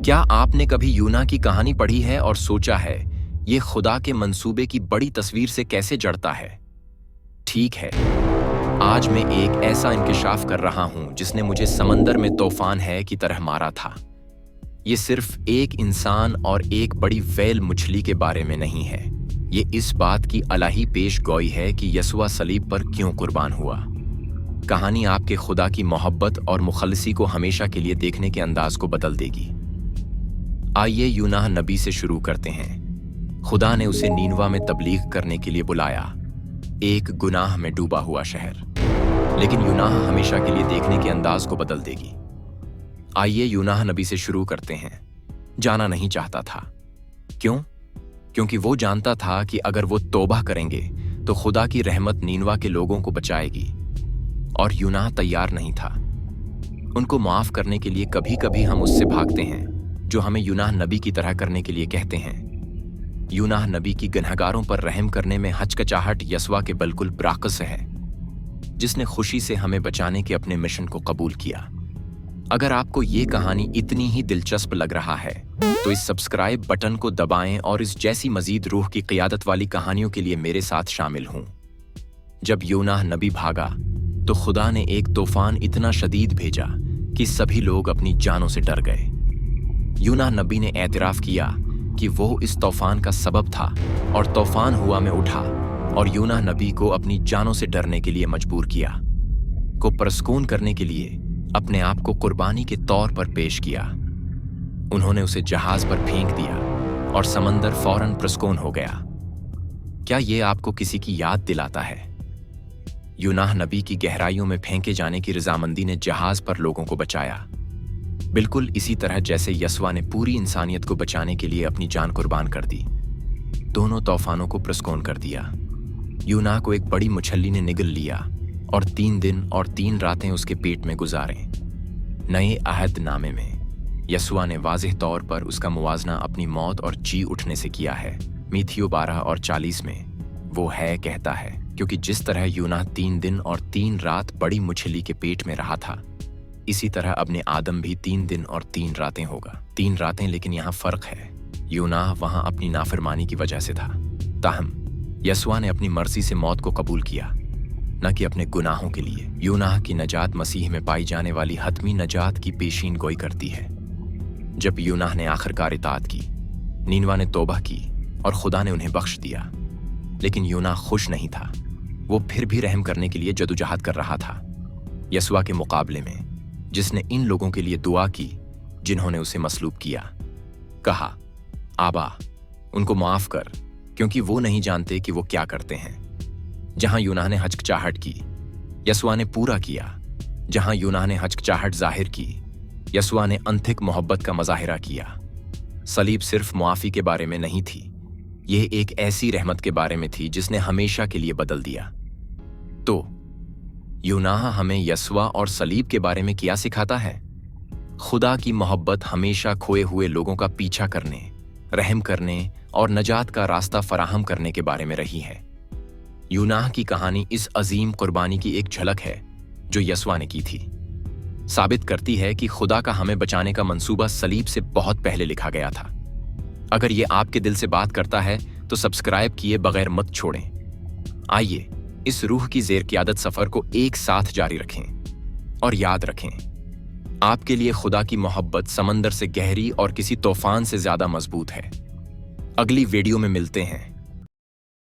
क्या आपने कभी यूना की कहानी पढ़ी है और सोचा है ये खुदा के मंसूबे की बड़ी तस्वीर से कैसे जड़ता है? ठीक है, आज मैं एक ऐसा इंकिशाफ कर रहा हूं जिसने मुझे समंदर में तूफान है की तरह मारा था। ये सिर्फ एक इंसान और एक बड़ी व्हेल मछली के बारे में नहीं है, ये इस बात की अलही पेश गोई है कि यस्वा सलीब पर क्यों कुर्बान हुआ। कहानी आपके खुदा की मोहब्बत और मुखलसी को हमेशा के लिए देखने के अंदाज को बदल देगी। आइए यूनाह नबी से शुरू करते हैं। खुदा ने उसे नीनवा में तबलीग करने के लिए बुलाया, एक गुनाह में डूबा हुआ शहर, लेकिन यूनाह हमेशा के लिए देखने के अंदाज को बदल देगी। आइए यूनाह नबी से शुरू करते हैं। जाना नहीं चाहता था। क्यों? क्योंकि वो जानता था कि अगर वो तौबा करेंगे तो खुदा की रहमत नीनवा के लोगों को बचाएगी, और यूनाह तैयार नहीं था। उनको माफ करने के लिए कभी कभी हम उससे भागते हैं जो हमें यूनाह नबी की तरह करने के लिए कहते हैं। यूनाह नबी की गुनहगारों पर रहम करने में हचकचाहट यस्वा के बिल्कुल बरअक्स है, जिसने खुशी से हमें बचाने के अपने मिशन को कबूल किया। अगर आपको ये कहानी इतनी ही दिलचस्प लग रहा है तो इस सब्सक्राइब बटन को दबाएं और इस जैसी मजीद रूह की क़ियादत वाली कहानियों के लिए मेरे साथ शामिल हों। जब यूनाह नबी भागा तो खुदा ने एक तूफान इतना शदीद भेजा कि सभी लोग अपनी जानों से डर गए। यूनाह नबी ने एतराफ़ किया कि वो इस तूफान का सबब था, और तूफान हुआ में उठा और यूनाह नबी को अपनी जानों से डरने के लिए मजबूर किया, को परस्कून करने के लिए अपने आप को कुर्बानी के तौर पर पेश किया। उन्होंने उसे जहाज पर फेंक दिया और समंदर फौरन प्रस्कून हो गया। क्या ये आपको किसी की याद दिलाता है? यूनाह नबी की गहराइयों में फेंके जाने की रजामंदी ने जहाज पर लोगों को बचाया, बिल्कुल इसी तरह जैसे यस्वा ने पूरी इंसानियत को बचाने के लिए अपनी जान कुर्बान कर दी। दोनों तूफानों को प्रस्कून कर दिया। यूनाह को एक बड़ी मछली ने निगल लिया और 3 दिन और 3 रातें उसके पेट में गुजारे। नए अहद नामे में यस्वा ने वाज़ेह तौर पर उसका मुवाजना अपनी मौत और जी उठने से किया है। मीथियो 12 और 40 में वो है कहता है, क्योंकि जिस तरह यूनाह 3 दिन और 3 रात बड़ी मछली के पेट में रहा था, इसी तरह अपने आदम भी 3 दिन और 3 रातें होगा। 3 रातें, लेकिन यहाँ फर्क है। यूनाह वहां अपनी नाफरमानी की वजह से था, ताहम यस्वा ने अपनी मर्जी से मौत को कबूल किया, न कि अपने गुनाहों के लिए। यूनाह की नजात मसीह में पाई जाने वाली हतमी नजात की पेशीन गोई करती है। जब यूनाह ने आखिरकार इताअत की, नीनवा ने तौबा की और खुदा ने उन्हें बख्श दिया, लेकिन यूनाह खुश नहीं था। वो फिर भी रहम करने के लिए जदोजहद कर रहा था, यस्वा के मुकाबले में, जिसने इन लोगों के लिए दुआ की जिन्होंने उसे मसलूब किया। कहा, आबा, उनको माफ कर, क्योंकि वो नहीं जानते कि वो क्या करते हैं। जहां यूनाह ने हचकचाहट की, यस्वा ने पूरा किया। जहां यूनाह ने हचकचाहट जाहिर की, यस्वा ने अंथिक मोहब्बत का मजाहिरा किया। सलीब सिर्फ मुआफी के बारे में नहीं थी, यह एक ऐसी रहमत के बारे में थी जिसने हमेशा के लिए बदल दिया। तो यूनाह हमें यस्वा और सलीब के बारे में क्या सिखाता है? खुदा की मोहब्बत हमेशा खोए हुए लोगों का पीछा करने, रहम करने और नजात का रास्ता फराहम करने के बारे में रही है। यूनाह की कहानी इस अजीम कुर्बानी की एक झलक है जो यस्वा ने की थी। साबित करती है कि खुदा का हमें बचाने का मंसूबा सलीब से बहुत पहले लिखा गया था। अगर ये आपके दिल से बात करता है तो सब्सक्राइब किए बगैर मत छोड़ें। आइए इस रूह की ज़ेर क़ियादत सफ़र को एक साथ जारी रखें, और याद रखें, आपके लिए खुदा की मोहब्बत समंदर से गहरी और किसी तूफान से ज़्यादा मजबूत है। अगली वीडियो में मिलते हैं।